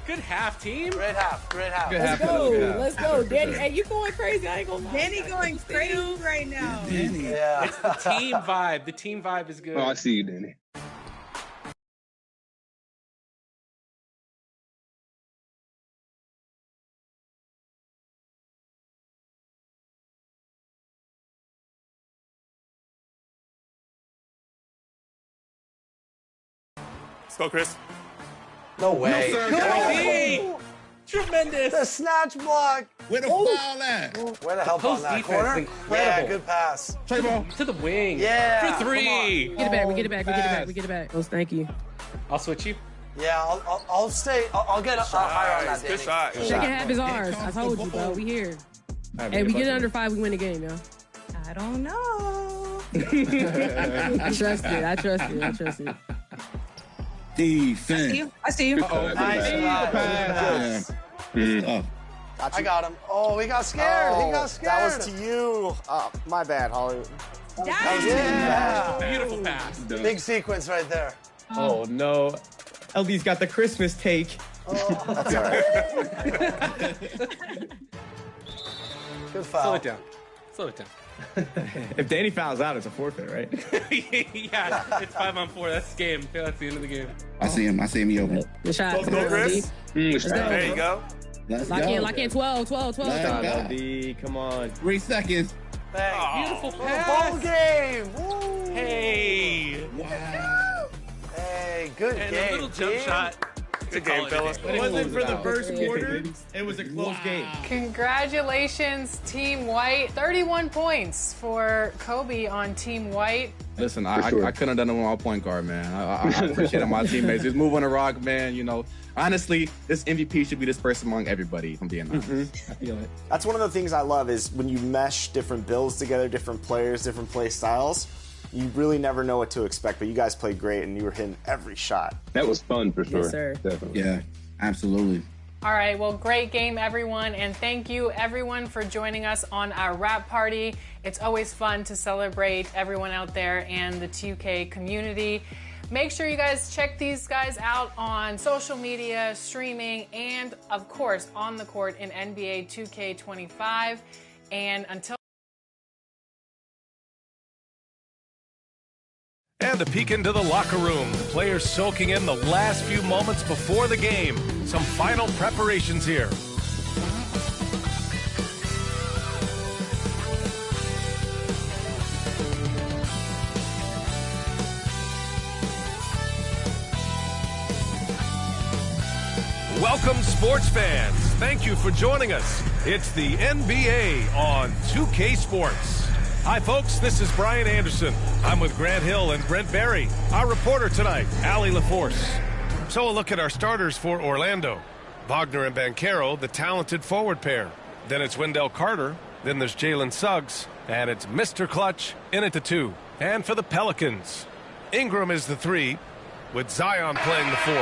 Good half, team. Great half. Great half. Let's go. Let's go. Danny, hey, you going crazy. I ain't going to lie. Danny going crazy right now. Danny. Yeah. It's the team vibe. The team vibe is good. Oh, I see you, Danny. Let's go, Chris. No way. No, sir. Tremendous. The snatch block. Where the foul at? Way to help on post that defense corner. is incredible. Yeah, good pass. Play ball. To the wing. Yeah. For three. Get it back. We get it back. We get it back. We get it back. Oh, thank you. I'll switch you. Yeah, I'll stay. I'll get higher on that, Danny. Good shot. Second half is ours. I told you, bro. We here. Hey, we get it under 5, we win the game, yo. I don't know. I trust it. I trust it. I trust it. Defense. I see you. Nice pass. Yeah. I got him. Oh, he got scared. He got scared. That was to you. My bad, Holly. Yeah. Beautiful pass. Big sequence right there. Oh, no. LD's got the Christmas take. That's all right. Good foul. Slow it down. Slow it down. If Danny fouls out, it's a forfeit, right? Yeah, it's 5-on-4. That's the game. That's the end of the game. I see him. He open. Good shot. Let's go, Chris. Let's go. There you go. Let's Lock go. in, lock in. 12. Let's go. LD, come on. 3 seconds. Bang. Beautiful Ball pass. game. Woo. Hey. Wow. Hey, good And game. a little jump team. shot. Good game, fellas. It wasn't for the first quarter. It was a close game. Congratulations, Team White. 31 points for Kobe on Team White. Listen, For sure. I couldn't have done it with my point guard, man. I appreciate my teammates. Just moving the rock, man. You know, honestly, this MVP should be dispersed among everybody, if I'm being honest. I feel it. That's one of the things I love is when you mesh different builds together, different players, different play styles, you really never know what to expect, but you guys played great and you were hitting every shot. That was fun for sure. Yes, sir. Definitely. Yeah, absolutely. All right, well, great game, everyone, and thank you, everyone, for joining us on our wrap party. It's always fun to celebrate everyone out there and the 2K community. Make sure you guys check these guys out on social media, streaming, and, of course, on the court in NBA 2K25. And until And a peek into the locker room. The players soaking in the last few moments before the game. Some final preparations here. Welcome, sports fans. Thank you for joining us. It's the NBA on 2K Sports. Hi, folks. This is Brian Anderson. I'm with Grant Hill and Brent Berry. Our reporter tonight, Allie LaForce. So a look at our starters for Orlando. Wagner and Banchero, the talented forward pair. Then it's Wendell Carter. Then there's Jalen Suggs. And it's Mr. Clutch in at the 2. And for the Pelicans, Ingram is the 3, with Zion playing the 4.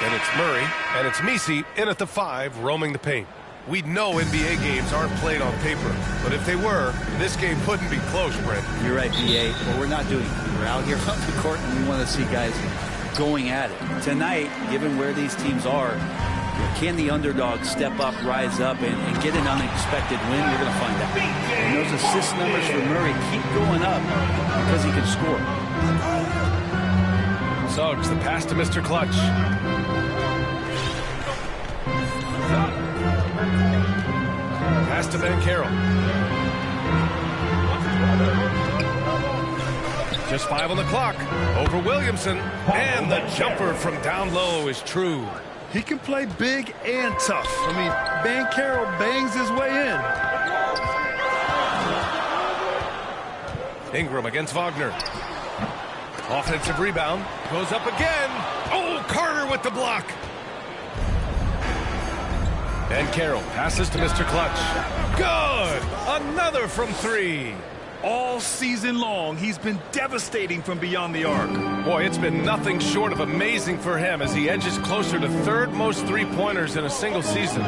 Then it's Murray, and it's Messi in at the 5, roaming the paint. We know NBA games aren't played on paper, but if they were, this game couldn't be close, Brent. You're right, BA. What we're not doing, we're out here on the court, and we want to see guys going at it. Tonight, given where these teams are, can the underdog step up, rise up, and get an unexpected win? We're going to find out. And those assist numbers for Murray keep going up because he can score. Suggs, the pass to Mr. Clutch. Pass to Banchero. Just 5 on the clock. Over Williamson. And the jumper from down low is true. He can play big and tough. I mean, Banchero bangs his way in. Ingram against Wagner. Offensive rebound. Goes up again. Oh, Carter with the block. And Carroll passes to Mr. Clutch. Good! Another from 3. All season long, he's been devastating from beyond the arc. Boy, it's been nothing short of amazing for him as he edges closer to third most three-pointers in a single season.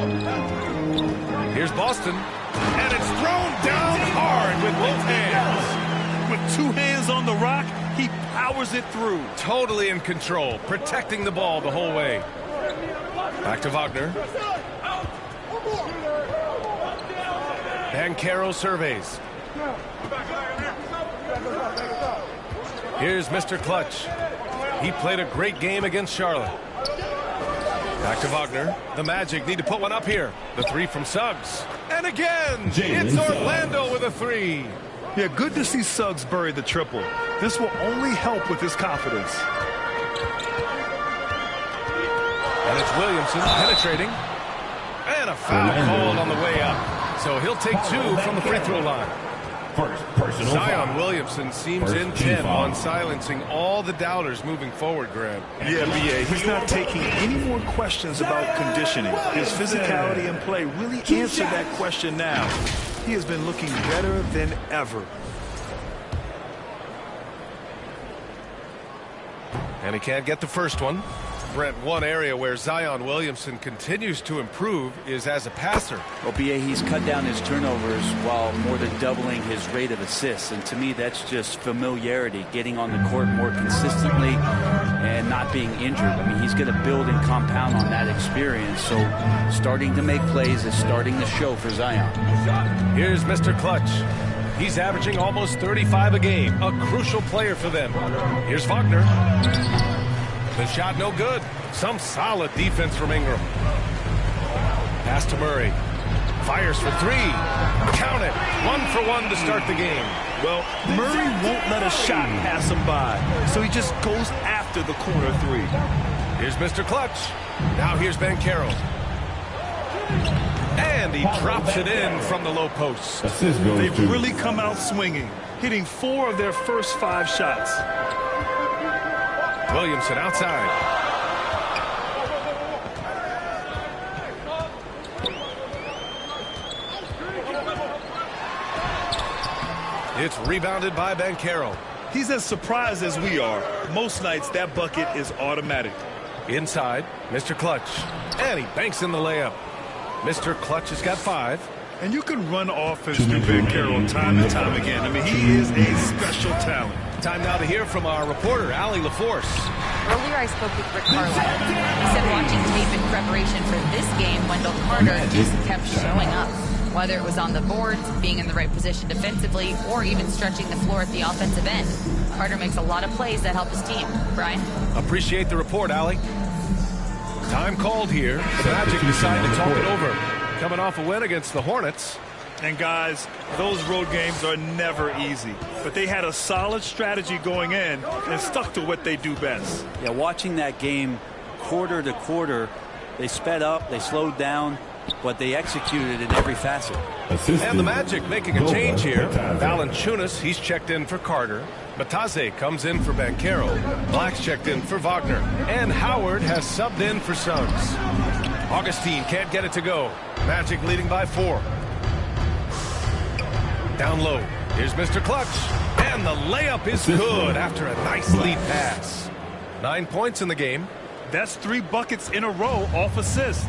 Here's Boston. And it's thrown down hard with both hands. With 2 hands on the rock, he powers it through. Totally in control, protecting the ball the whole way. Back to Wagner. Banchero surveys. Here's Mr. Clutch. He played a great game against Charlotte. Back to Wagner. The Magic need to put one up here. The three from Suggs. And again, it's Orlando with a three. Yeah, good to see Suggs bury the triple. This will only help with his confidence. And it's Williamson penetrating. And a foul called on the way up. So he'll take two from the free throw line. Zion Williamson seems intent on silencing all the doubters moving forward, Grant. Yeah, B.A., he's not taking any more questions about conditioning. His physicality and play really answered that question now. He has been looking better than ever. And he can't get the first one. Brent, one area where Zion Williamson continues to improve is as a passer. Well, B.A., he's cut down his turnovers while more than doubling his rate of assists. And to me, that's just familiarity, getting on the court more consistently and not being injured. I mean, he's going to build and compound on that experience. So starting to make plays is starting to show for Zion. Here's Mr. Clutch. He's averaging almost 35 a game, a crucial player for them. Here's Wagner. The shot no good. Some solid defense from Ingram. Pass to Murray. Fires for three. Count it. 1 for 1 to start the game. Well, Murray won't let a shot pass him by, so he just goes after the corner three. Here's Mr. Clutch. Now here's Banchero. And he drops it in from the low post. They've really come out swinging, hitting 4 of their first 5 shots. Williamson outside. It's rebounded by Banchero. He's as surprised as we are. Most nights that bucket is automatic. Inside, Mr. Clutch. And he banks in the layup. Mr. Clutch has got 5. And you can run offense through Banchero time and time again. I mean, he is a special talent. Time now to hear from our reporter, Allie LaForce. Earlier I spoke with Rick Carlisle. He said watching tape in preparation for this game, Wendell Carter just kept showing up. Whether it was on the boards, being in the right position defensively, or even stretching the floor at the offensive end. Carter makes a lot of plays that help his team. Brian? Appreciate the report, Allie. Time called here. The Magic decide to talk it over. Coming off a win against the Hornets. And guys, those road games are never easy. But they had a solid strategy going in and stuck to what they do best. Yeah, watching that game quarter to quarter, they sped up, they slowed down, but they executed in every facet. And the Magic making a change here. Valanciunas, he's checked in for Carter. Bataze comes in for Banchero. Black's checked in for Wagner. And Howard has subbed in for Suggs. Augustine can't get it to go. Magic leading by 4. Down low. Here's Mr. Clutch. And the layup is good after a nice lead pass. 9 points in the game. That's 3 buckets in a row off assist.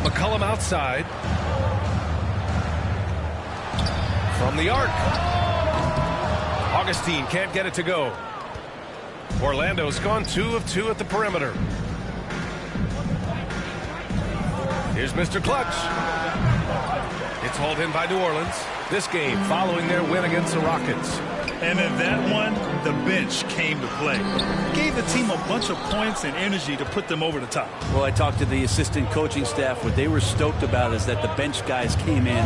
McCollum outside. From the arc. Augustine can't get it to go. Orlando's gone 2 of 2 at the perimeter. Here's Mr. Clutch. It's hauled in by New Orleans. This game following their win against the Rockets. And in that one, the bench came to play. Gave the team a bunch of points and energy to put them over the top. Well, I talked to the assistant coaching staff. What they were stoked about is that the bench guys came in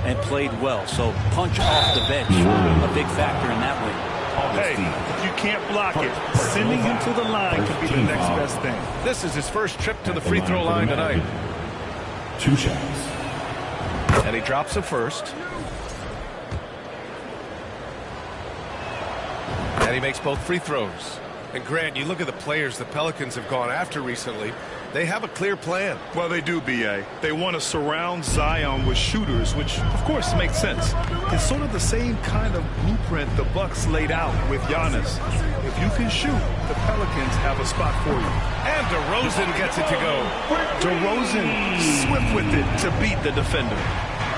and played well. So punch off the bench, a big factor in that win. Hey, if you can't block it, sending him to the line could be the next best thing. This is his first trip to the free throw line tonight. 2 shots. And he drops a first. And he makes both free throws. And Grant, you look at the players the Pelicans have gone after recently. They have a clear plan. Well, they do, B.A. They want to surround Zion with shooters, which, of course, makes sense. It's sort of the same kind of blueprint the Bucks laid out with Giannis. If you can shoot, the Pelicans have a spot for you. And DeRozan gets it to go. DeRozan swift with it to beat the defender.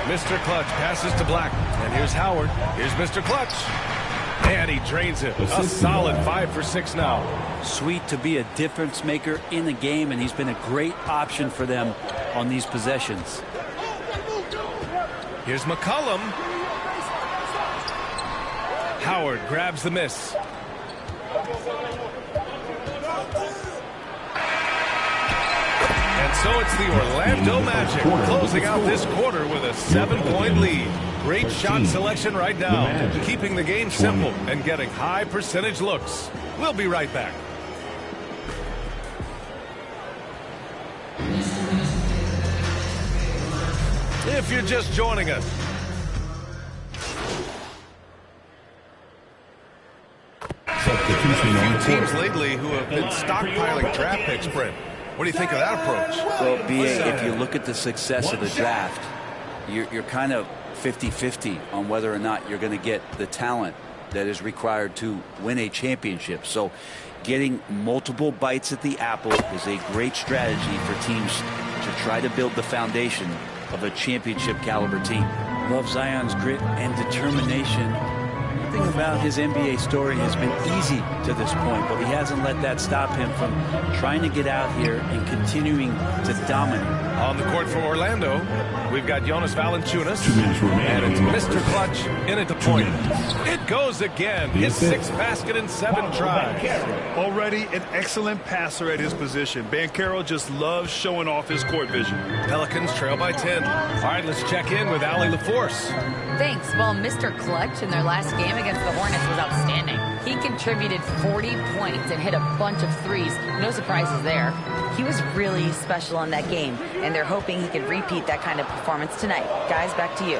Mr. Clutch passes to Black. And here's Howard. Here's Mr. Clutch. And he drains it. A solid 5 for 6 now. Sweet to be a difference maker in the game, and he's been a great option for them on these possessions. Here's McCollum. Howard grabs the miss. And so it's the Orlando Magic closing out this quarter with a 7-point lead. Great shot selection right now, keeping the game simple and getting high percentage looks. We'll be right back. If you're just joining us, a few teams lately who have been stockpiling draft picks, Brent. What do you think of that approach? Well, BA, if you look at the success of the draft, you're kind of 50-50 on whether or not you're going to get the talent that is required to win a championship. So getting multiple bites at the apple is a great strategy for teams to try to build the foundation of a championship caliber team. Love Zion's grit and determination. Nothing about his NBA story has been easy to this point, but he hasn't let that stop him from trying to get out here and continuing to dominate. On the court for Orlando, we've got Jonas Valanciunas, and it's Mr. Clutch in at the point. It goes again. His 6th basket in 7 tries. Already an excellent passer at his position. Banchero just loves showing off his court vision. Pelicans trail by 10. All right, let's check in with Allie LaForce. Thanks. Well, Mr. Clutch in their last game against the Hornets was outstanding. He contributed 40 points and hit a bunch of threes. No surprises there. He was really special in that game, and they're hoping he can repeat that kind of performance tonight. Guys, back to you.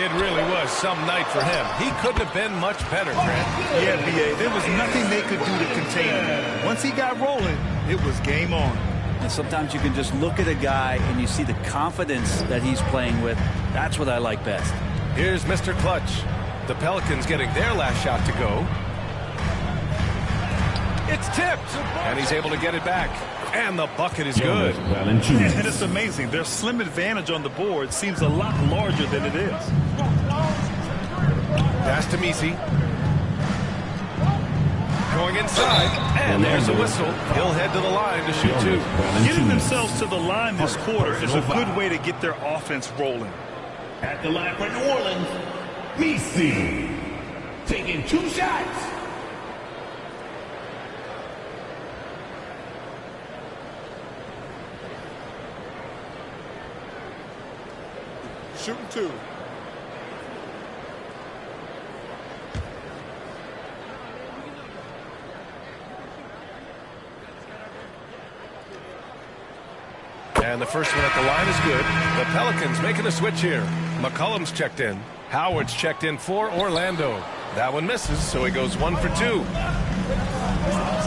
It really was some night for him. He couldn't have been much better, Grant. Yeah, B.A., there was nothing they could do to contain him. Once he got rolling, it was game on. And sometimes you can just look at a guy and you see the confidence that he's playing with. That's what I like best. Here's Mr. Clutch. The Pelicans getting their last shot to go. It's tipped, and he's able to get it back. And the bucket is good. And it's amazing. Their slim advantage on the board seems a lot larger than it is. Pass to Misi. Going inside, and there's a whistle. He'll head to the line to shoot 2. Getting themselves to the line this quarter is a good way to get their offense rolling. At the line for New Orleans, Misi taking 2 shots. Shooting 2. And the first one at the line is good. The Pelicans making a switch here. McCollum's checked in. Howard's checked in for Orlando. That one misses, so he goes 1 for 2.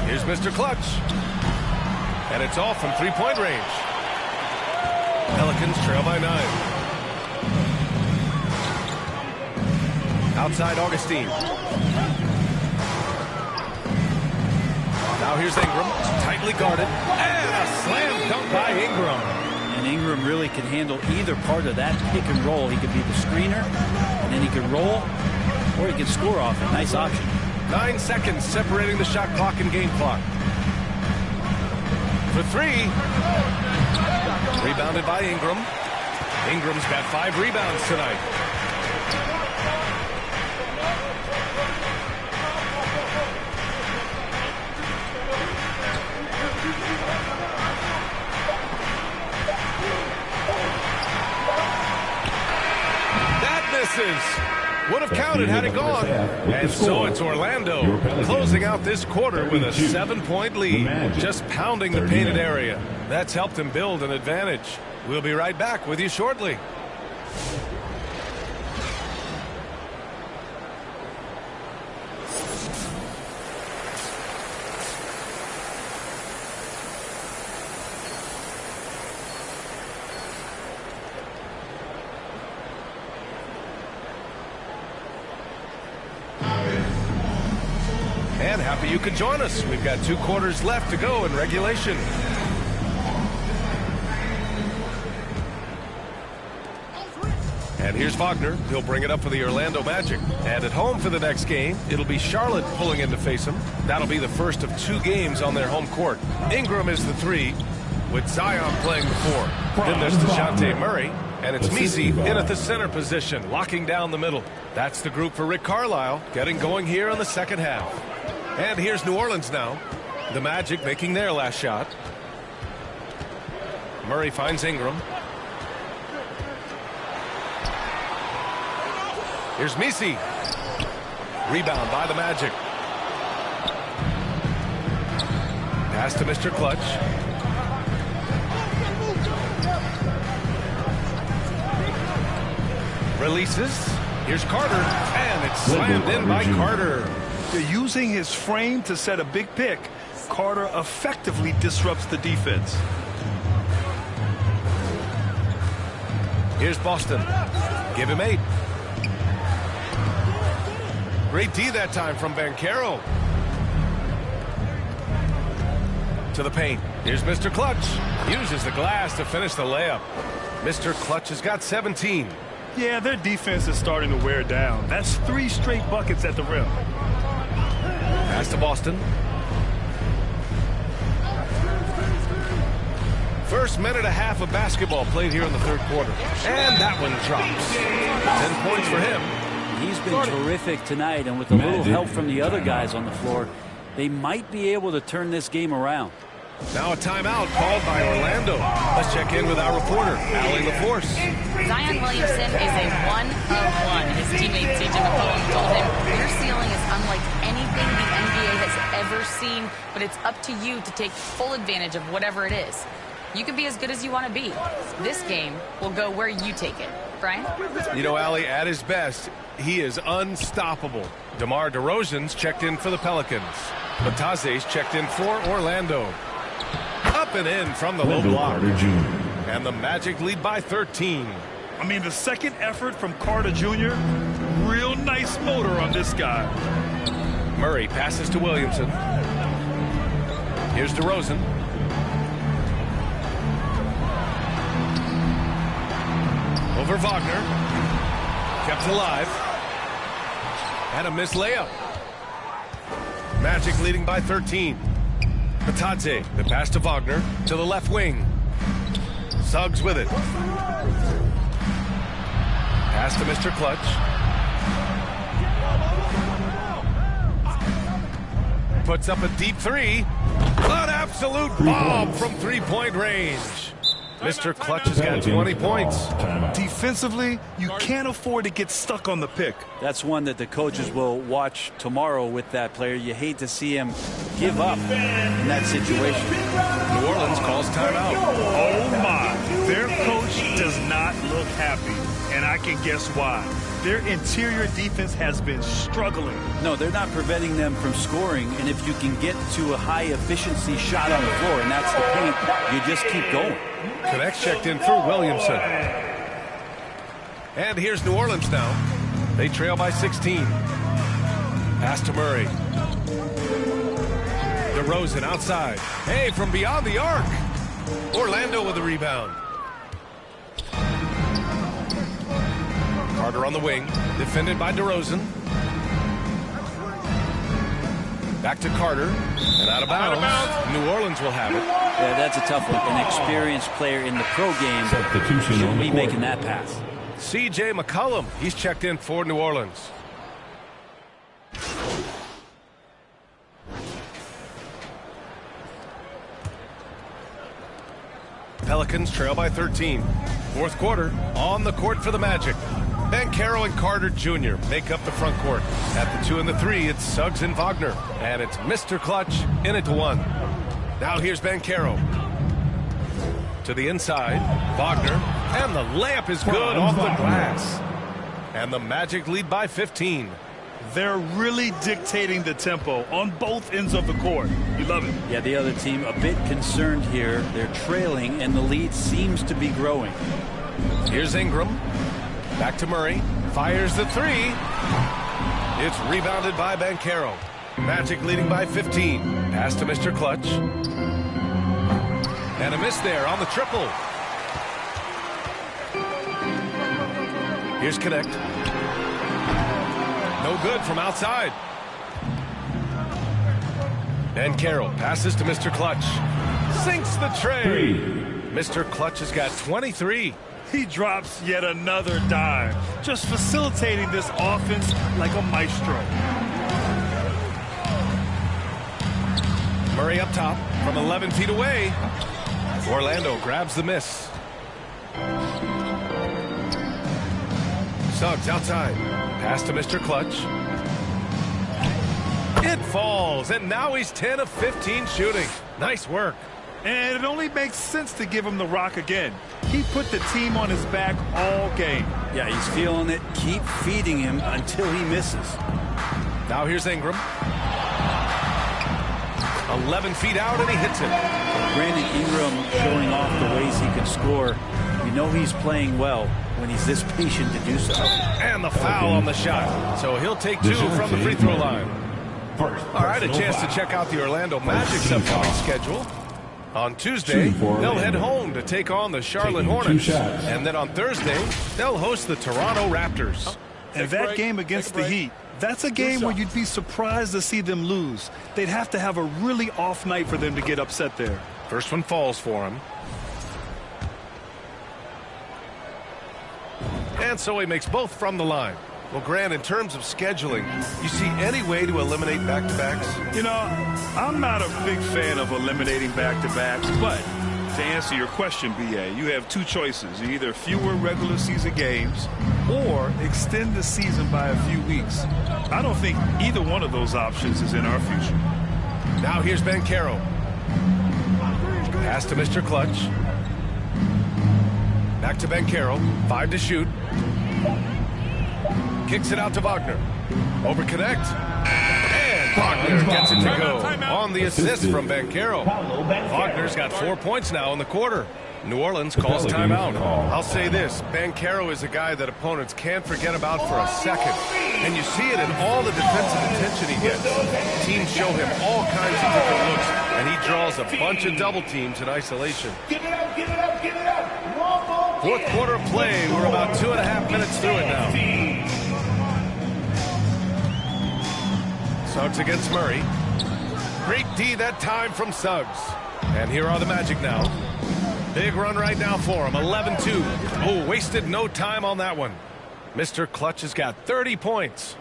Here's Mr. Clutch. And it's all from 3-point range. Pelicans trail by 9. Outside Augustine. Now here's Ingram, tightly guarded, and a slam dunk by Ingram. And Ingram really can handle either part of that pick and roll. He could be the screener, and then he could roll, or he could score off it. Nice option. 9 seconds separating the shot clock and game clock. For 3. Rebounded by Ingram. Ingram's got 5 rebounds tonight. Would have counted had it gone. And so it's Orlando closing out this quarter with a 7-point lead, just pounding the painted area. That's helped him build an advantage. We'll be right back with you shortly. And happy you could join us. We've got 2 quarters left to go in regulation. And here's Wagner. He'll bring it up for the Orlando Magic. And at home for the next game, it'll be Charlotte pulling in to face him. That'll be the first of 2 games on their home court. Ingram is the 3, with Zion playing the 4. Then there's DeJounte Murray, and it's Messi in at the center position, locking down the middle. That's the group for Rick Carlisle, getting going here in the second half. And here's New Orleans now. The Magic making their last shot. Murray finds Ingram. Here's Messi. Rebound by the Magic. Pass to Mr. Clutch. Releases. Here's Carter. And it's slammed in by Carter. Using his frame to set a big pick, Carter effectively disrupts the defense. Here's Boston. Give him 8. Great D that time from Banchero. To the paint. Here's Mr. Clutch. Uses the glass to finish the layup. Mr. Clutch has got 17. Yeah, their defense is starting to wear down. That's 3 straight buckets at the rim. Pass to Boston. First minute and a half of basketball played here in the third quarter. And that one drops. 10 points for him. He's been terrific tonight, and with a little help from the other guys on the floor, they might be able to turn this game around. Now a timeout called by Orlando. Let's check in with our reporter, Allie LaForce. Zion Williamson is a 1 of 1. His teammate CJ McCollum told him, your ceiling is unlike anything the NBA has ever seen, but it's up to you to take full advantage of whatever it is. You can be as good as you want to be. This game will go where you take it. Brian? You know, Allie, at his best, he is unstoppable. DeMar DeRozan's checked in for the Pelicans. Bataze's checked in for Orlando. Up and in from the low block. And the Magic lead by 13. I mean, the second effort from Carter Jr., real nice motor on this guy. Murray passes to Williamson. Here's DeRozan. Over Wagner. Kept alive. And a missed layup. Magic leading by 13. Bataze, the pass to Wagner, to the left wing. Suggs with it. Pass to Mr. Clutch. Puts up a deep 3. An absolute bomb from 3-point range. Mr. Clutch has got 20 points. Defensively, you can't afford to get stuck on the pick. That's one that the coaches will watch tomorrow with that player. You hate to see him give up in that situation. New Orleans calls timeout. Oh my, their coach does not look happy, and I can guess why. Their interior defense has been struggling. No, they're not preventing them from scoring, and if you can get to a high efficiency shot on the floor, and that's the paint, you just keep going. Connects checked in for Williamson. And here's New Orleans now. They trail by 16. Pass to Murray. DeRozan outside. Hey, from beyond the arc. Orlando with the rebound. Carter on the wing. Defended by DeRozan. Back to Carter. And out of bounds. New Orleans will have it. Yeah, that's a tough one. An experienced player in the pro game shouldn't be making that pass. C.J. McCollum. He's checked in for New Orleans. Pelicans trail by 13. Fourth quarter on the court for the Magic. Banchero and Carter Jr. make up the front court. At the 2 and the 3, it's Suggs and Wagner. And it's Mr. Clutch in it to 1. Now here's Banchero. To the inside, Wagner. And the layup is good off the glass. And the Magic lead by 15. They're really dictating the tempo on both ends of the court. You love it. Yeah, the other team a bit concerned here. They're trailing, and the lead seems to be growing. Here's Ingram. Back to Murray. Fires the 3. It's rebounded by Banchero. Magic leading by 15. Pass to Mr. Clutch. And a miss there on the triple. Here's Connect. No good from outside. And Carroll passes to Mr. Clutch. Sinks the tray. Mr. Clutch has got 23. He drops yet another dime, just facilitating this offense like a maestro. Murray up top from 11 feet away. Orlando grabs the miss. Suggs outside. Pass to Mr. Clutch. It falls, and now he's 10 of 15 shooting. Nice work. And it only makes sense to give him the rock again. He put the team on his back all game. Yeah, he's feeling it. Keep feeding him until he misses. Now here's Ingram. 11 feet out, and he hits it. Brandon Ingram showing off the ways he can score. You know he's playing well when he's this patient to do so. And the foul on the shot. So he'll take 2 from the free throw line. All right, a chance to check out the Orlando Magic's upcoming schedule. On Tuesday, they'll head home to take on the Charlotte Hornets. And then on Thursday, they'll host the Toronto Raptors. And that game against the Heat, that's a game where you'd be surprised to see them lose. They'd have to have a really off night for them to get upset there. First one falls for him. And so he makes both from the line. Well, Grant, in terms of scheduling, you see any way to eliminate back-to-backs? You know, I'm not a big fan of eliminating back-to-backs, but to answer your question, BA, you have 2 choices. Either fewer regular season games or extend the season by a few weeks. I don't think either one of those options is in our future. Now here's Banchero. Pass to Mr. Clutch. Back to Banchero. 5 to shoot. Kicks it out to Wagner. Over connect. And Wagner gets it to go on the assist from Banchero. Wagner's got 4 points now in the quarter. New Orleans calls timeout. I'll say this, Banchero is a guy that opponents can't forget about for a second. And you see it in all the defensive attention he gets. Teams show him all kinds of different looks, and he draws a bunch of double teams in isolation. Fourth quarter of play. We're about 2.5 minutes through it now. Suggs against Murray. Great D that time from Suggs. And here are the Magic now. Big run right now for him. 11-2. Oh, wasted no time on that one. Mr. Clutch has got 30 points.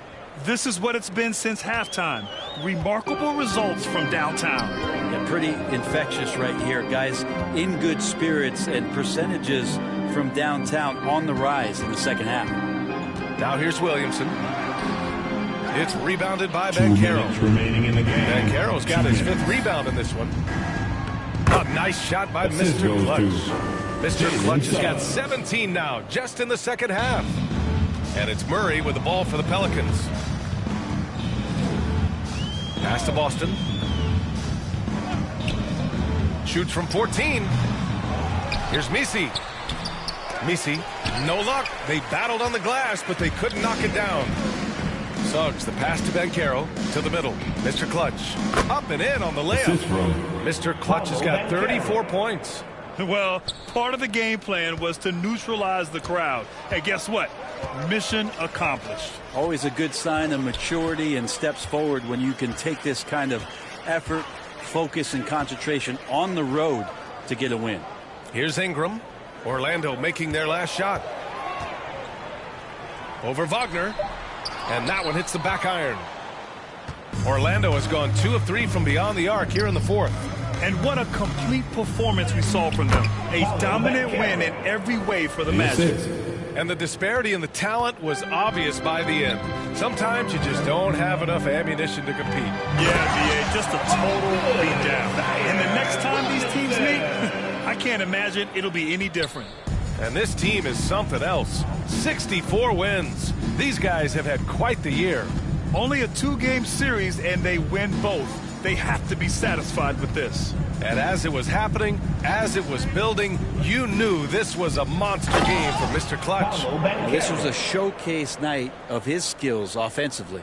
This is what it's been since halftime. Remarkable results from downtown. Yeah, pretty infectious right here, guys. In good spirits and percentages from downtown on the rise in the second half. Now here's Williamson. It's rebounded by Banchero. Banchero's got his 5th rebound in this one. A nice shot by Mr. Clutch. Mr. Clutch has got 17 now, just in the second half. And it's Murray with the ball for the Pelicans. Pass to Boston. Shoots from 14. Here's Misi. Misi, no luck. They battled on the glass, but they couldn't knock it down. Suggs, the pass to Banchero, to the middle. Mr. Clutch, up and in on the layup. Mr. Clutch has got 34 points. Well, part of the game plan was to neutralize the crowd. And guess what? Mission accomplished. Always a good sign of maturity and steps forward when you can take this kind of effort, focus, and concentration on the road to get a win. Here's Ingram. Orlando making their last shot. Over Wagner. And that one hits the back iron. Orlando has gone 2 of 3 from beyond the arc here in the 4th. And what a complete performance we saw from them. A dominant win in every way for the Magic. And the disparity in the talent was obvious by the end. Sometimes you just don't have enough ammunition to compete. Yeah, BA, just a total beatdown. And the next time these teams meet, I can't imagine it'll be any different. And this team is something else. 64 wins. These guys have had quite the year. Only a 2-game series, and they win both. They have to be satisfied with this. And as it was happening, as it was building, you knew this was a monster game for Mr. Clutch. This was a showcase night of his skills offensively.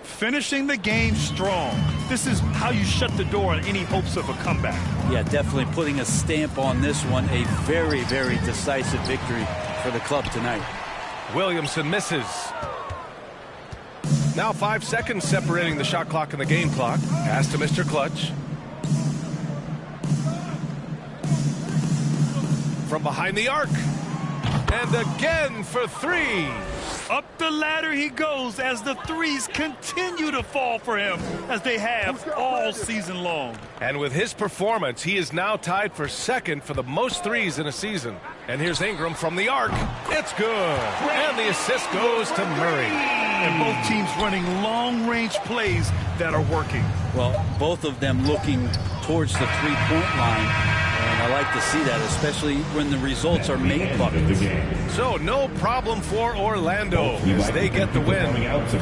Finishing the game strong. This is how you shut the door on any hopes of a comeback. Yeah, definitely putting a stamp on this one. A very, very decisive victory for the club tonight. Williamson misses. Now 5 seconds separating the shot clock and the game clock. Pass to Mr. Clutch. From behind the arc. And again for 3. Up the ladder he goes as the threes continue to fall for him, as they have all season long. And with his performance, he is now tied for second for the most threes in a season. And here's Ingram from the arc. It's good. And the assist goes to Murray. And both teams running long-range plays that are working. Well, both of them looking towards the three-point line. And I like to see that, especially when the results are made buckets. So no problem for Orlando as they get the win.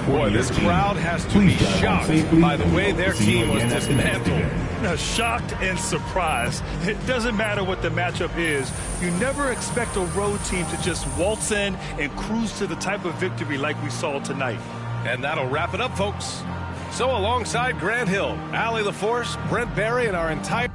Boy, this crowd has to be shocked by the way their team was dismantled. Now, shocked and surprised. It doesn't matter what the matchup is. You never expect a road team to just waltz in and cruise to the type of victory like we saw tonight. And that'll wrap it up, folks. So alongside Grant Hill, Allie LaForce, Brent Barry, and our entire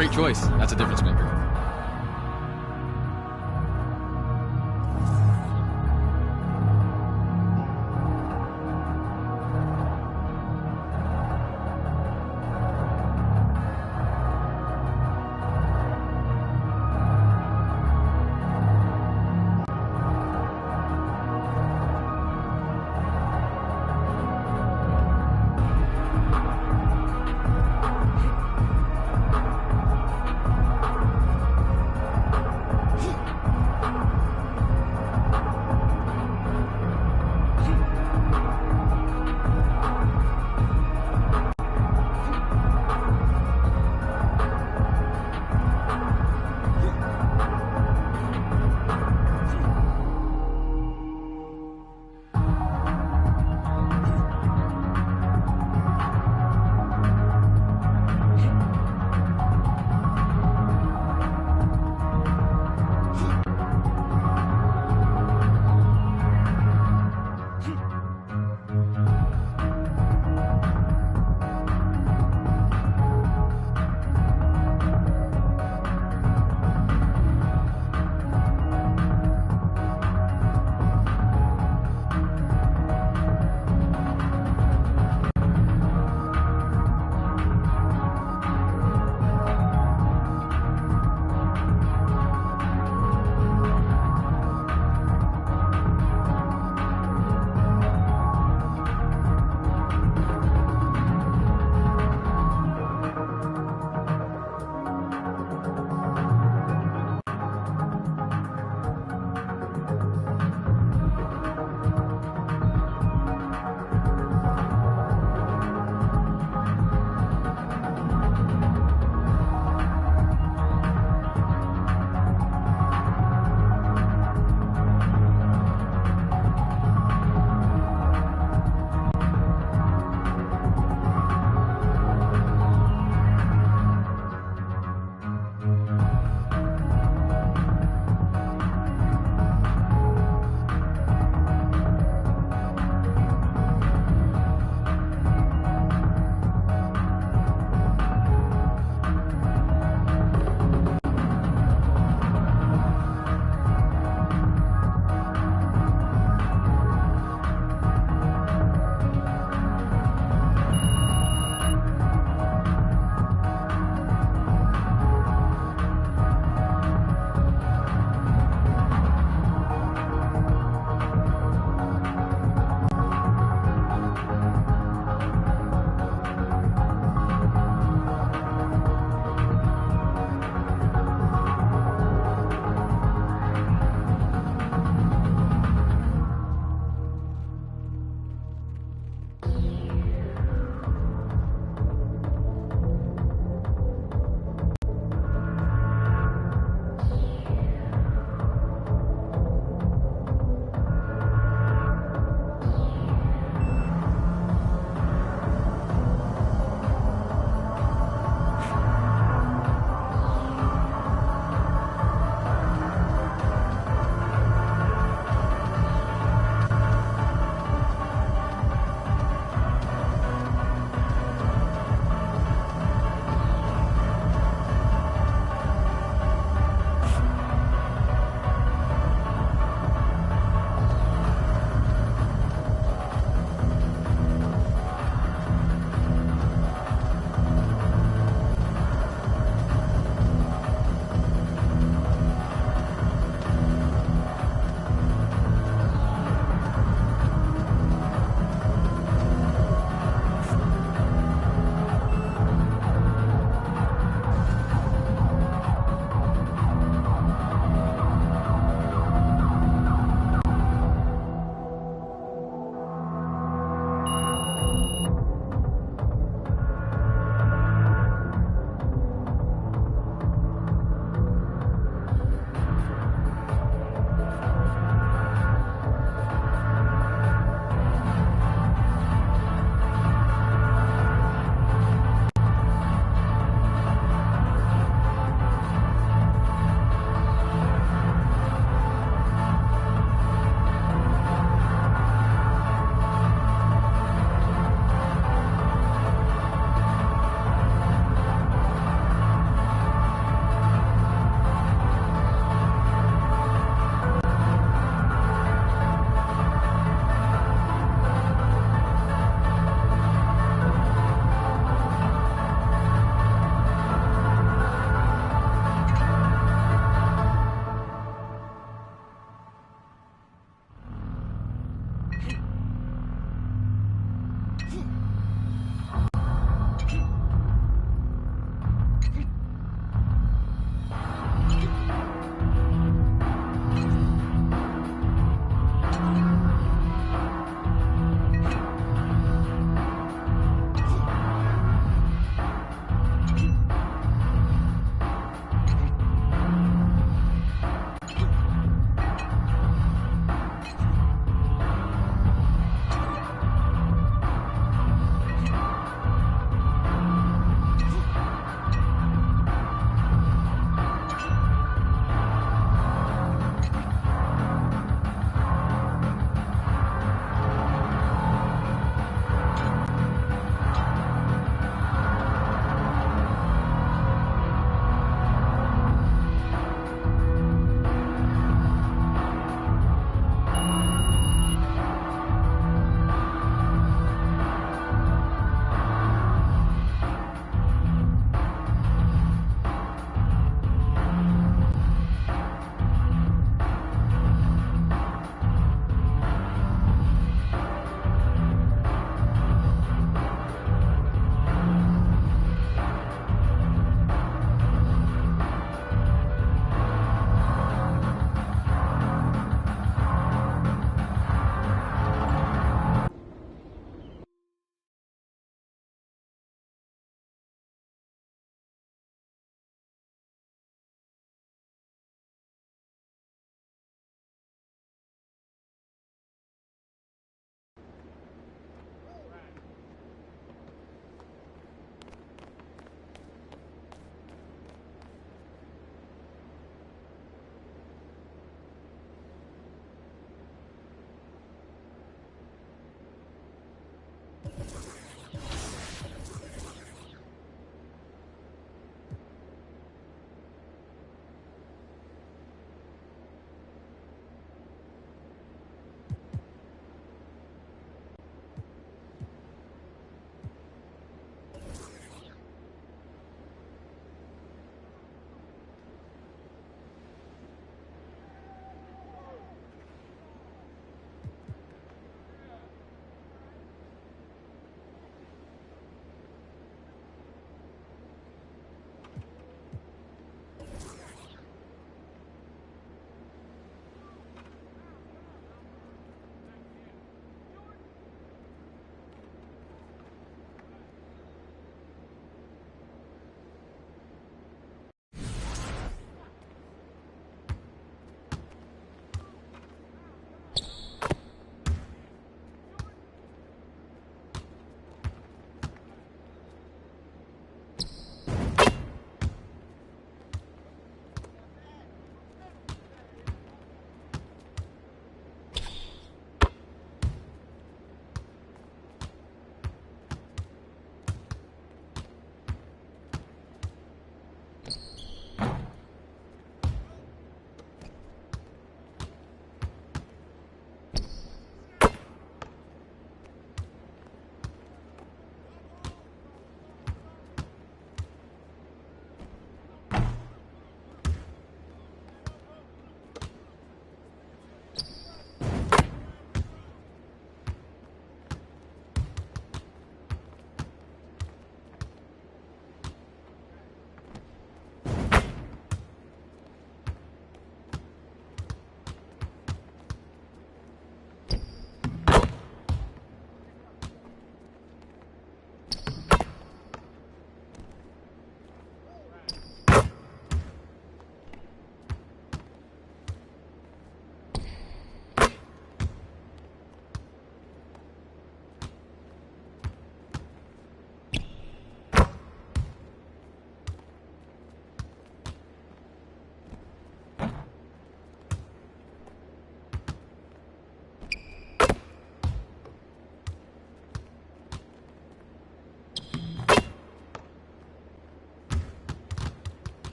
Great choice. That's a difference maker.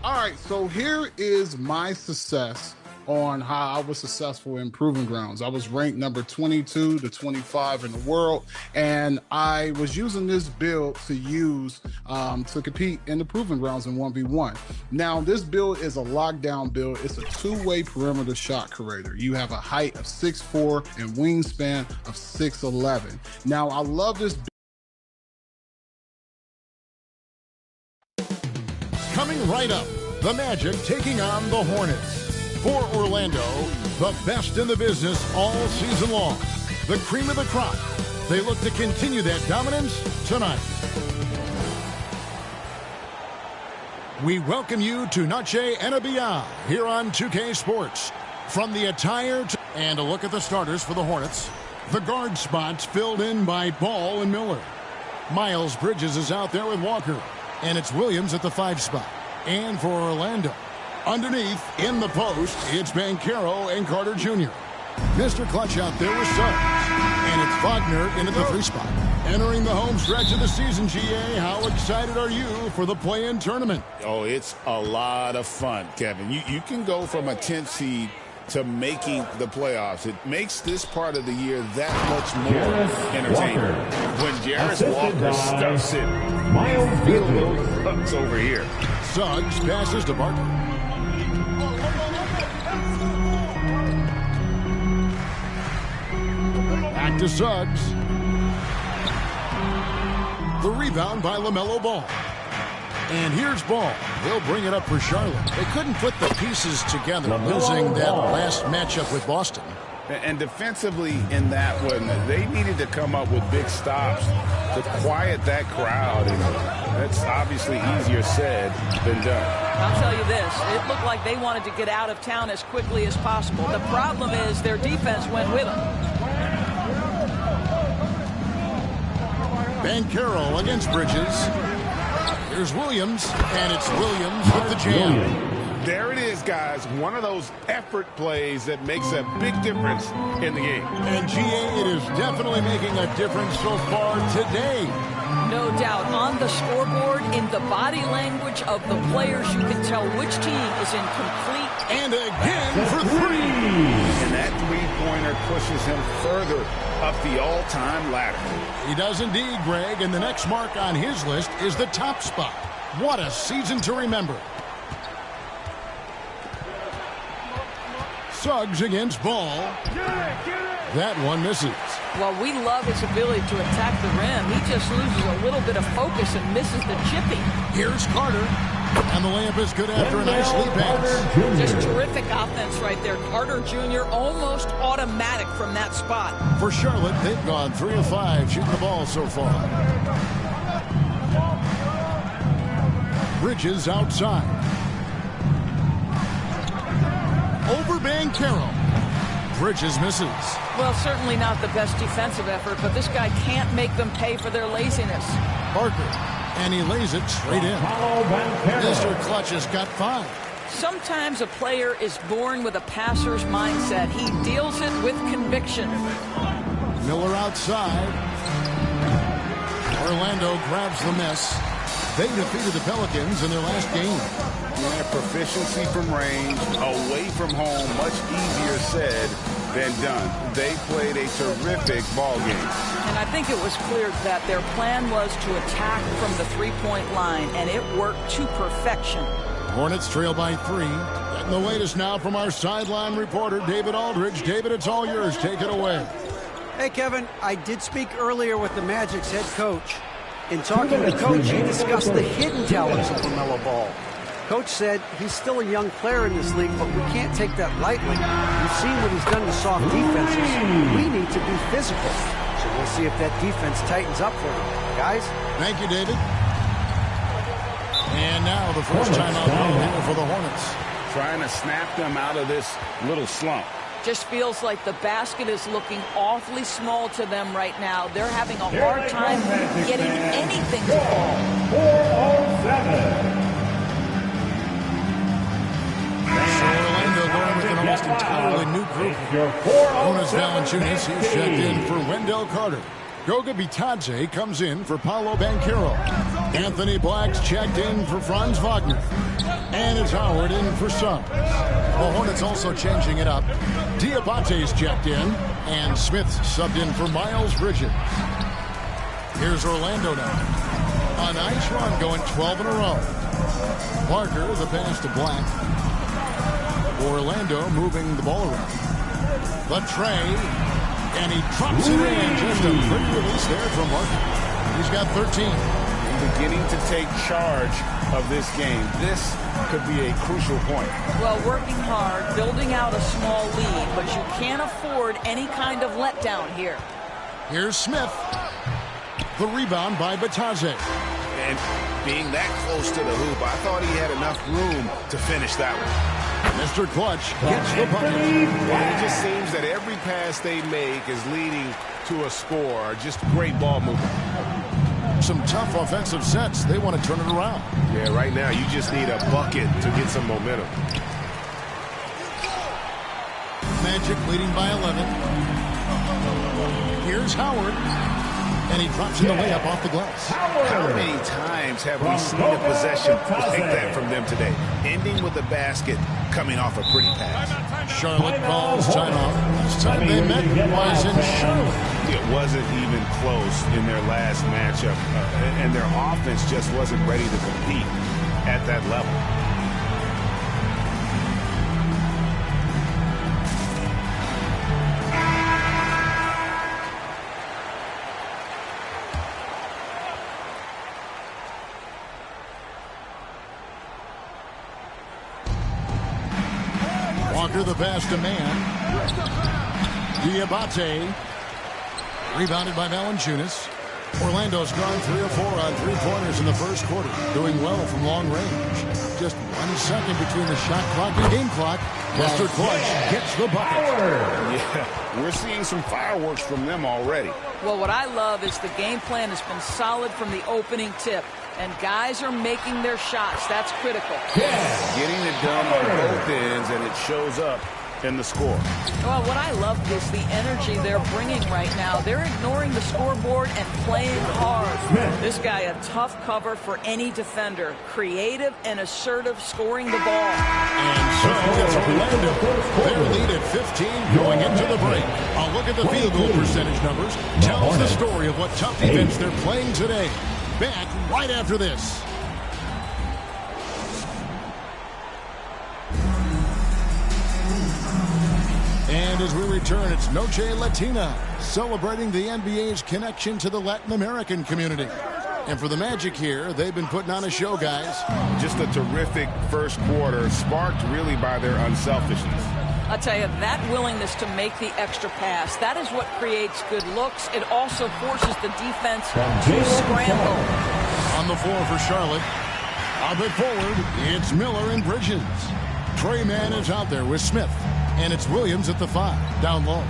All right, so here is my success on how I was successful in Proving Grounds. I was ranked number 22 to 25 in the world, and I was using this build to use to compete in the Proving Grounds in 1v1. Now, this build is a lockdown build. It's a two-way perimeter shot creator. You have a height of 6'4" and wingspan of 6'11". Now, I love this build. Coming right up, the Magic taking on the Hornets. For Orlando, the best in the business all season long. The cream of the crop. They look to continue that dominance tonight. We welcome you to Noche NBA here on 2K Sports. From the attire to... And a look at the starters for the Hornets. The guard spots filled in by Ball and Miller. Miles Bridges is out there with Walker. And it's Williams at the 5 spot. And for Orlando, underneath, in the post, it's Banchero and Carter Jr. Mr. Clutch out there with Suggs. And it's Wagner in at the 3 spot. Entering the home stretch of the season, GA, how excited are you for the play-in tournament? Oh, it's a lot of fun, Kevin. You can go from a 10th seed to making the playoffs. It makes this part of the year that much more entertaining. When Jarris Walker stuffs it, you feel those thugs over here. Suggs passes to Barker. Back to Suggs. The rebound by LaMelo Ball. And here's Ball. He'll bring it up for Charlotte. They couldn't put the pieces together, losing that last matchup with Boston. And defensively in that one, they needed to come up with big stops to quiet that crowd. And that's obviously easier said than done. I'll tell you this. It looked like they wanted to get out of town as quickly as possible. The problem is their defense went with them. Banchero against Bridges. Here's Williams, and it's Williams with the jam. There it is, guys. One of those effort plays that makes a big difference in the game. And GA, it is definitely making a difference so far today. No doubt. On the scoreboard, in the body language of the players, you can tell which team is in complete. And again for 3. And that three-pointer pushes him further up the all-time ladder. He does indeed, Greg, and the next mark on his list is the top spot. What a season to remember. Suggs against Ball. That one misses. Well, we love his ability to attack the rim. He just loses a little bit of focus and misses the chipping. Here's Carter. And the layup is good after a nice lead pass. Just terrific offense right there. Carter Jr. almost automatic from that spot. For Charlotte, they've gone 3 of 5 shooting the ball so far. Bridges outside. Over Banchero. Bridges misses. Well, certainly not the best defensive effort, but this guy can't make them pay for their laziness. Barker. And he lays it straight in. Mr. Clutch has got 5. Sometimes a player is born with a passer's mindset. He deals it with conviction. Miller outside. Orlando grabs the miss. They defeated the Pelicans in their last game. Yeah, proficiency from range, away from home, much easier said than done. They played a terrific ball game. And I think it was clear that their plan was to attack from the three-point line, and it worked to perfection. Hornets trail by 3. Getting the latest now from our sideline reporter, David Aldridge. David, it's all yours. Take it away. Hey, Kevin, I did speak earlier with the Magic's head coach. In talking to Coach, he discussed the hidden talents of LaMelo Ball. Coach said he's still a young player in this league, but we can't take that lightly. We've seen what he's done to soft defenses. We need to be physical. So we'll see if that defense tightens up for him. Guys? Thank you, David. And now the first timeout here for the Hornets. Trying to snap them out of this little slump. Just feels like the basket is looking awfully small to them right now. They're having a hard time getting anything to fall. 407. Orlando going with an almost entirely new group. Jonas Valanciunas, he's checked in for Wendell Carter. Goga Bitadze comes in for Paolo Banchero. Anthony Black's checked in for Franz Wagner. And it's Howard in for Suggs. The Hornets also changing it up. Diabate's checked in, and Smith's subbed in for Miles Bridges. Here's Orlando now. A nice run, going 12 in a row. Parker, the pass to Black. Orlando moving the ball around. The tray, and he drops it in. Just a pretty release there from Parker. He's got 13. Beginning to take charge of this game. This could be a crucial point. Well, working hard, building out a small lead, but you can't afford any kind of letdown here. Here's Smith. The rebound by Batadze. And being that close to the hoop, I thought he had enough room to finish that one. Mr. Clutch gets the bucket. And it just seems that every pass they make is leading to a score. Just great ball movement. Some tough offensive sets. They want to turn it around. Yeah, right now you just need a bucket to get some momentum. Magic leading by 11. Here's Howard. And he drops in the layup off the glass. How many times have we seen a possession like that from them today? Ending with a basket, coming off a pretty pass. Charlotte calls timeout. Last time they met was in Charlotte. It wasn't even close in their last matchup. And their offense just wasn't ready to compete at that level. Walker the pass to man. Diabate. Rebounded by Valanciunas. Orlando's gone 3 of 4 on three-pointers in the first quarter. Doing well from long range. Just 1 second between the shot clock and game clock. Mr. Clutch gets the bucket. Yeah, we're seeing some fireworks from them already. Well, what I love is the game plan has been solid from the opening tip. And guys are making their shots. That's critical. Getting it done on both ends, and it shows up in the score. Well, what I love is the energy they're bringing right now. They're ignoring the scoreboard and playing hard. This guy a tough cover for any defender. Creative and assertive scoring the ball. And so it's Orlando. Their lead at 15 going into the break. A look at the field goal percentage numbers tells the story of what tough defense they're playing today. Back right after this. And as we return, it's Noche Latina, celebrating the NBA's connection to the Latin American community. And for the Magic here, they've been putting on a show, guys. Just a terrific first quarter, sparked really by their unselfishness. I'll tell you, that willingness to make the extra pass, that is what creates good looks. It also forces the defense to scramble. On the floor for Charlotte. Up it forward, it's Miller and Bridges. Trey Mann is out there with Smith. And it's Williams at the 5, down low.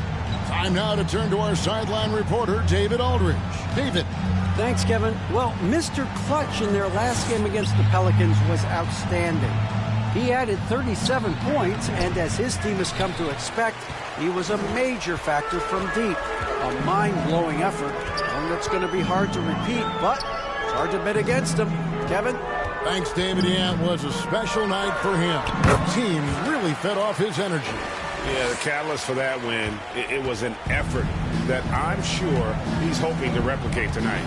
Time now to turn to our sideline reporter, David Aldridge. David. Thanks, Kevin. Well, Mr. Clutch in their last game against the Pelicans was outstanding. He added 37 points, and as his team has come to expect, he was a major factor from deep. A mind-blowing effort, one that's going to be hard to repeat, but it's hard to bet against him. Kevin? Thanks, David. Yeah, it was a special night for him. The team really fed off his energy. Yeah, the catalyst for that win, it was an effort that I'm sure he's hoping to replicate tonight.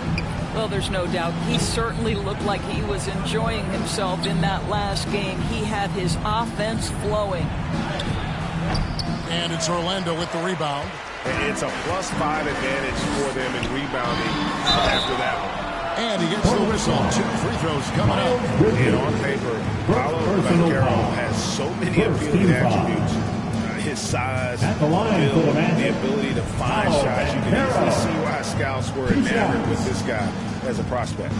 Well, there's no doubt. He certainly looked like he was enjoying himself in that last game. He had his offense flowing. And it's Orlando with the rebound. It's a +5 advantage for them in rebounding after that one. And he gets the whistle. 2 free throws coming up. And on paper, Paolo Banchero has so many appealing attributes. His size, build, the ability to find shots. You can easily see why scouts were enamored with this guy as a prospect.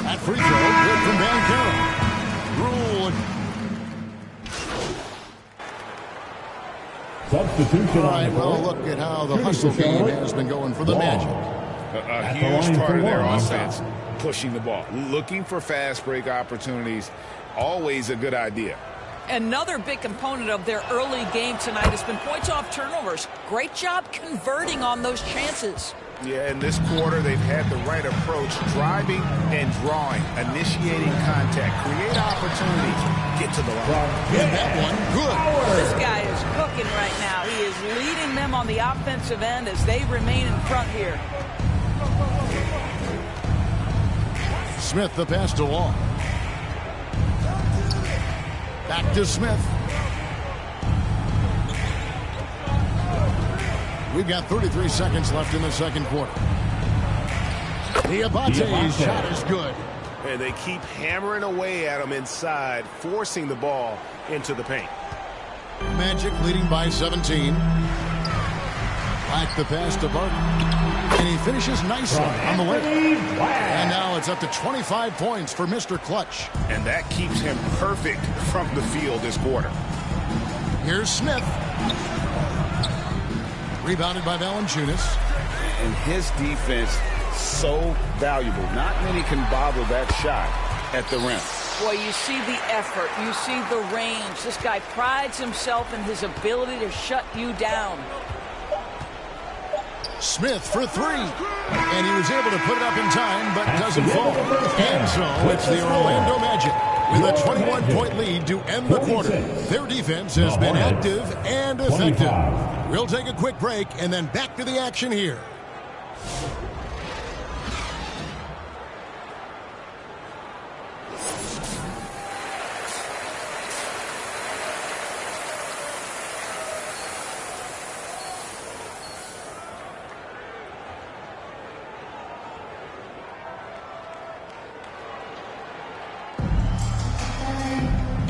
That free throw, good from Banchero. Rule. Substitution. All right, well, look at how the hustle game has been going for the Magic. A huge part of their offense, pushing the ball, looking for fast break opportunities. Always a good idea. Another big component of their early game tonight has been points off turnovers. Great job converting on those chances. Yeah, in this quarter, they've had the right approach, driving and drawing, initiating contact, create opportunities, get to the line. And that one, good. This guy is cooking right now. He is leading them on the offensive end as they remain in front here. Smith, the pass to Wall. Back to Smith. We've got 33 seconds left in the second quarter. Diabate's shot is good. And they keep hammering away at him inside, forcing the ball into the paint. Magic leading by 17. Back the pass to Barton. And he finishes nicely on the way. And now it's up to 25 points for Mr. Clutch. And that keeps him perfect from the field this quarter. Here's Smith. Rebounded by Valanciunas. And his defense so valuable. Not many can bother that shot at the rim. Boy, you see the effort. You see the range. This guy prides himself in his ability to shut you down. Smith for three. And he was able to put it up in time, but doesn't fall. And so it's the Orlando Magic with a 21-point lead to end the quarter. Their defense has been active and effective. We'll take a quick break and then back to the action here.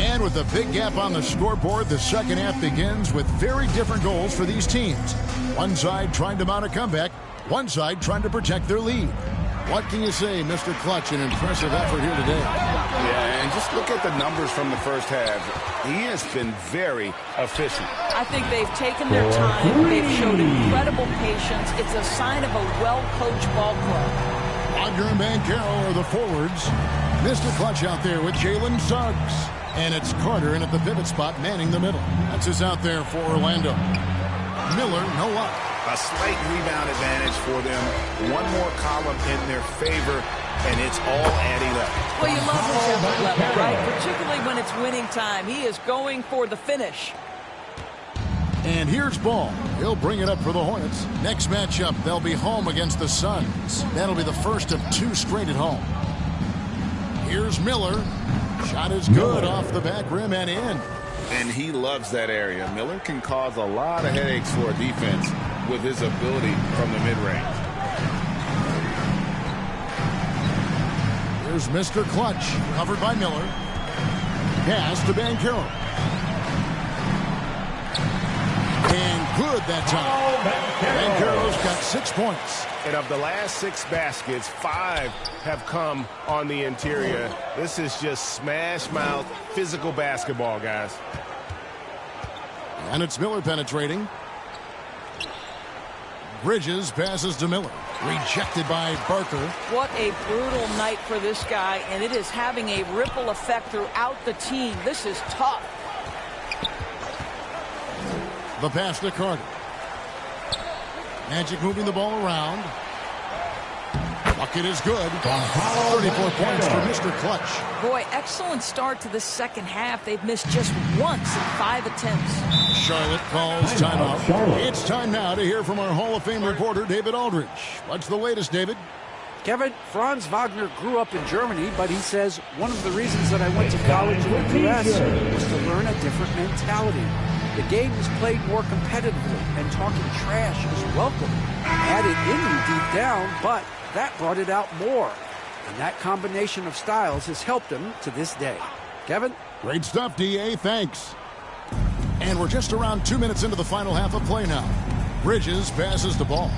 And with a big gap on the scoreboard, the second half begins with very different goals for these teams. One side trying to mount a comeback, one side trying to protect their lead. What can you say, Mr. Clutch? An impressive effort here today. Yeah, and just look at the numbers from the first half. He has been very efficient. I think they've taken their time. They've showed incredible patience. It's a sign of a well-coached ball club. Wagner and Banchero are the forwards. Mr. Clutch out there with Jalen Suggs. And it's Carter in at the pivot spot, manning the middle. That's us out there for Orlando. Miller, no luck. A slight rebound advantage for them. One more column in their favor, and it's all adding up. Well, you love his effort level, right? Particularly when it's winning time. He is going for the finish. And here's Ball. He'll bring it up for the Hornets. Next matchup, they'll be home against the Suns. That'll be the first of two straight at home. Here's Miller. Shot is good off the back rim and in. And he loves that area. Miller can cause a lot of headaches for a defense with his ability from the mid-range. Here's Mr. Clutch, covered by Miller. Pass to Banchero. And good that time. Banchero's got 6 points. And of the last 6 baskets, 5 have come on the interior. This is just smash mouth physical basketball, guys. And it's Miller penetrating. Bridges passes to Miller. Rejected by Barker. What a brutal night for this guy, and it is having a ripple effect throughout the team. This is tough. The pass to Carter. Magic moving the ball around. Bucket is good. 34 points for Mr. Clutch. Boy, excellent start to the second half. They've missed just once in 5 attempts. Charlotte calls timeout. It's time now to hear from our Hall of Fame reporter, David Aldridge. What's the latest, David? Kevin, Franz Wagner grew up in Germany, but he says one of the reasons that I went to college in the U.S. was to learn a different mentality. The game is played more competitively, and talking trash is welcome. Had it in you deep down, but that brought it out more. And that combination of styles has helped him to this day. Kevin? Great stuff, D.A. Thanks. And we're just around 2 minutes into the final half of play now. Bridges passes the ball.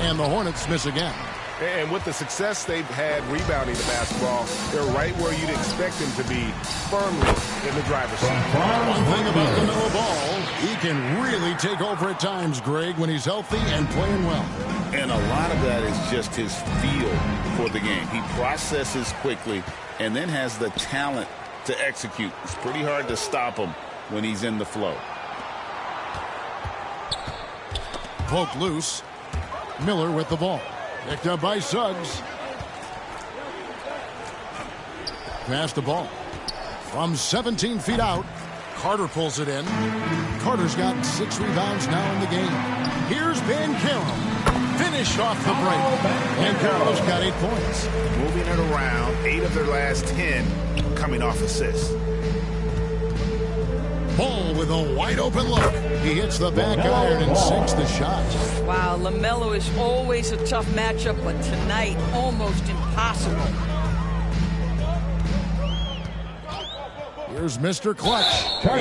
And the Hornets miss again. And with the success they've had rebounding the basketball, they're right where you'd expect them to be, firmly in the driver's seat. One thing about the Melo Ball, he can really take over at times, Greg, when he's healthy and playing well. And a lot of that is just his feel for the game. He processes quickly and then has the talent to execute. It's pretty hard to stop him when he's in the flow. Poke loose. Miller with the ball. Picked up by Suggs. Pass the ball. From 17 feet out, Carter pulls it in. Carter's got 6 rebounds now in the game. Here's Banchero. Finish off the break. Banchero's got 8 points. Moving it around, 8 of their last 10 coming off assists. Ball with a wide open look. He hits the back iron and sinks the shot. Wow, LaMelo is always a tough matchup, but tonight almost impossible. Here's Mr. Clutch.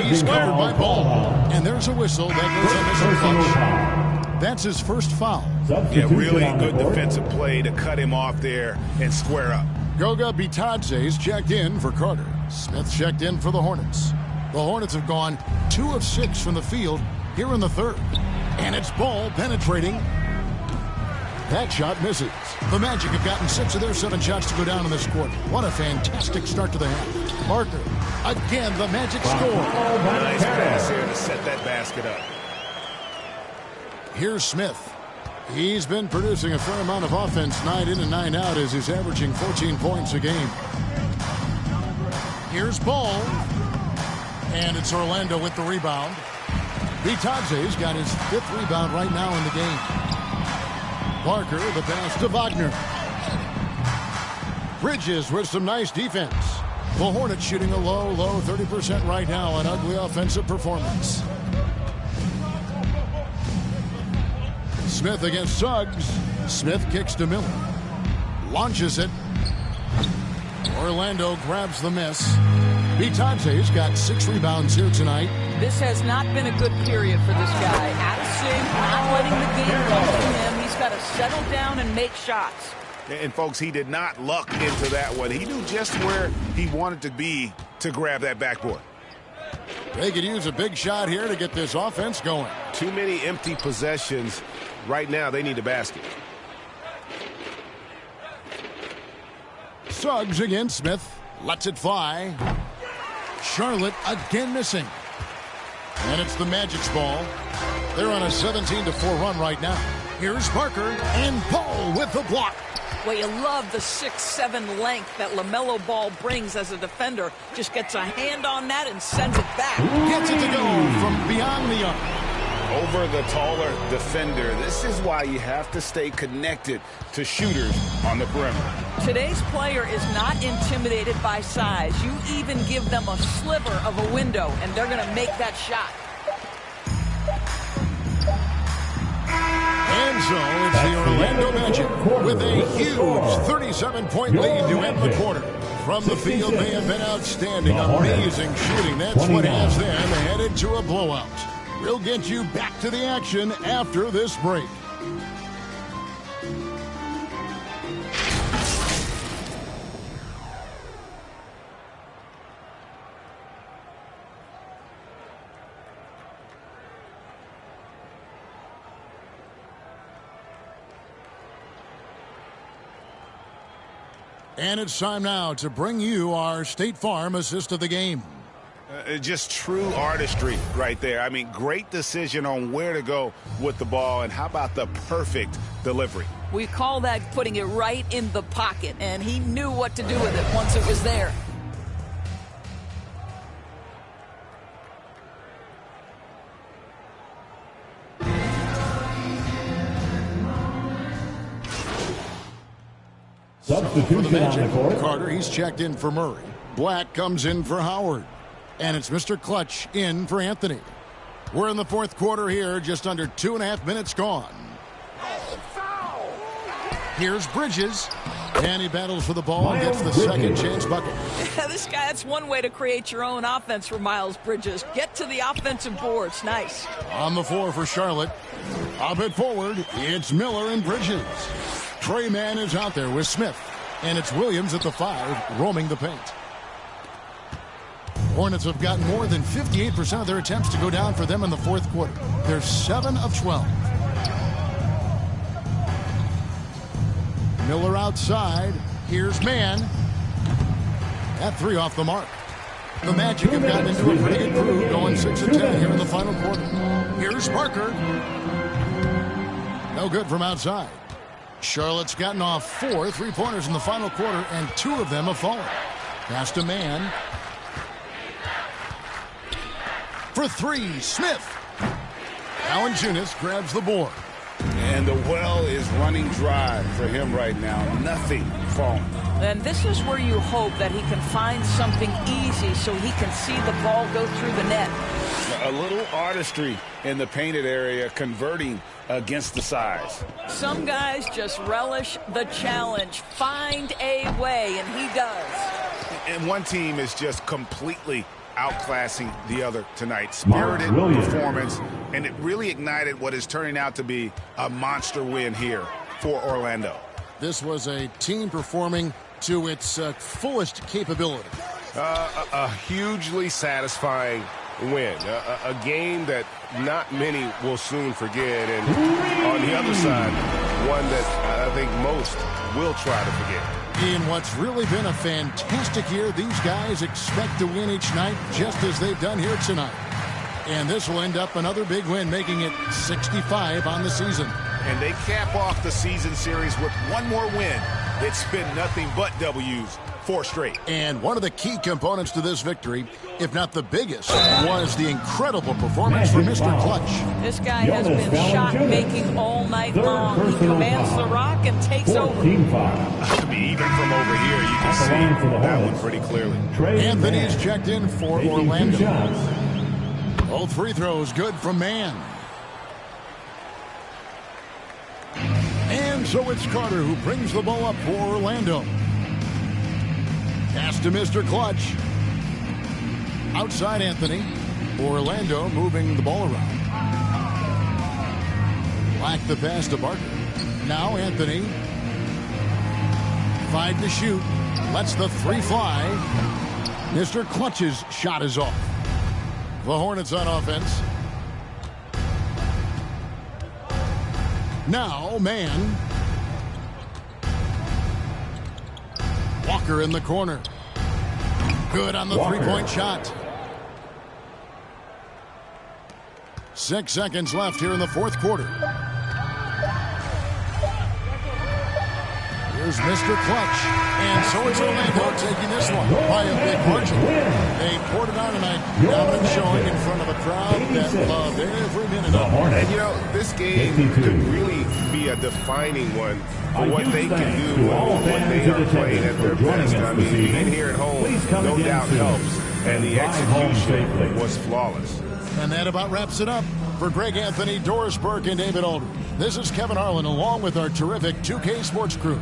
He's covered by Ball. And there's a whistle that goes on Mr. Clutch. That's his first foul. Yeah, really good defensive play to cut him off there and square up. Goga Bitadze's checked in for Carter. Smith checked in for the Hornets. The Hornets have gone 2 of 6 from the field here in the third. And it's Ball penetrating. That shot misses. The Magic have gotten 6 of their 7 shots to go down in this quarter. What a fantastic start to the half. Parker, again, the Magic score. Nice pass here to set that basket up. Here's Smith. He's been producing a fair amount of offense night in and night out as he's averaging 14 points a game. Here's Ball. And it's Orlando with the rebound. Bitadze's got his 5th rebound right now in the game. Parker, the pass to Wagner. Bridges with some nice defense. The Hornets shooting a low 30% right now. An ugly offensive performance. Smith against Suggs. Smith kicks to Miller. Launches it. Orlando grabs the miss. Bitadze's got 6 rebounds here tonight. This has not been a good period for this guy. Out of sync, not letting the game come to him. He's got to settle down and make shots. And folks, he did not luck into that one. He knew just where he wanted to be to grab that backboard. They could use a big shot here to get this offense going. Too many empty possessions. Right now, they need a basket. Suggs against Smith. Lets it fly. Charlotte again missing. And it's the Magic's ball. They're on a 17-4 run right now. Here's Parker and Ball with the block. Well, you love the 6'7" length that LaMelo Ball brings as a defender. Just gets a hand on that and sends it back. Gets it to go from beyond the arc. Over the taller defender. This is why you have to stay connected to shooters on the perimeter. Today's player is not intimidated by size. You even give them a sliver of a window, and they're going to make that shot. And so it's the Orlando Magic with a huge 37-point lead to end the quarter. From the field, they have been outstanding, amazing shooting. That's what has them headed to a blowout. We'll get you back to the action after this break. And it's time now to bring you our State Farm assist of the game. Just true artistry right there. I mean, great decision on where to go with the ball, and how about the perfect delivery? We call that putting it right in the pocket, and he knew what to do with it once it was there. For the Magic, Carter, he's checked in for Murray. Black comes in for Howard. And it's Mr. Clutch in for Anthony. We're in the fourth quarter here, just under 2.5 minutes gone. Here's Bridges. And he battles for the ball and gets the second chance bucket. This guy, that's one way to create your own offense for Miles Bridges. Get to the offensive boards. Nice. On the floor for Charlotte. Up it forward. It's Miller and Bridges. Trey Mann is out there with Smith. And it's Williams at the 5, roaming the paint. Hornets have gotten more than 58% of their attempts to go down for them in the fourth quarter. They're 7 of 12. Miller outside. Here's Mann. That 3 off the mark. The Magic have gotten into a pretty good groove, going 6 of 10 here in the final quarter. Here's Parker. No good from outside. Charlotte's gotten off 4 3-pointers in the final quarter, and 2 of them have fallen. Pass to Mann. For 3, Smith. Valanciunas grabs the board. And the well is running dry for him right now. Nothing falling. And this is where you hope that he can find something easy so he can see the ball go through the net. A little artistry in the painted area, converting against the size. Some guys just relish the challenge. Find a way, and he does. And one team is just completely outclassing the other tonight. Spirited performance, and it really ignited what is turning out to be a monster win here for Orlando. This was a team performing to its fullest capability. A hugely satisfying win. A game that not many will soon forget. And on the other side, one that I think most will try to forget. In what's really been a fantastic year, these guys expect to win each night just as they've done here tonight. And this will end up another big win, making it 65 on the season. And they cap off the season series with one more win. It's been nothing but W's, 4 straight. And one of the key components to this victory, if not the biggest, was the incredible performance from Mr. Clutch. This guy has been shot-making all night long. He commands the rock and takes over. Even from over here, you can see that one pretty clearly. Anthony's checked in for Orlando. Both free throws good from Mann. And so it's Carter who brings the ball up for Orlando. Pass to Mr. Clutch. Outside Anthony. Orlando moving the ball around. Black the pass to Barker. Now Anthony. 5 to shoot. Lets the 3 fly. Mr. Clutch's shot is off. The Hornets on offense. Now Mann. Walker in the corner. Good on the 3-point shot. 6 seconds left here in the 4th quarter. Here's Mr. Clutch. And so is Orlando taking this one by a big margin. They poured it on tonight. Dominant showing in front of a crowd that loved every minute of it. And, you know, this game could really be a defining one for what they can do and what they are playing at their best. I mean, being here at home, no doubt helps. And the execution was flawless. And that about wraps it up. For Greg Anthony, Doris Burke, and David Aldridge, this is Kevin Harlan along with our terrific 2K Sports crew.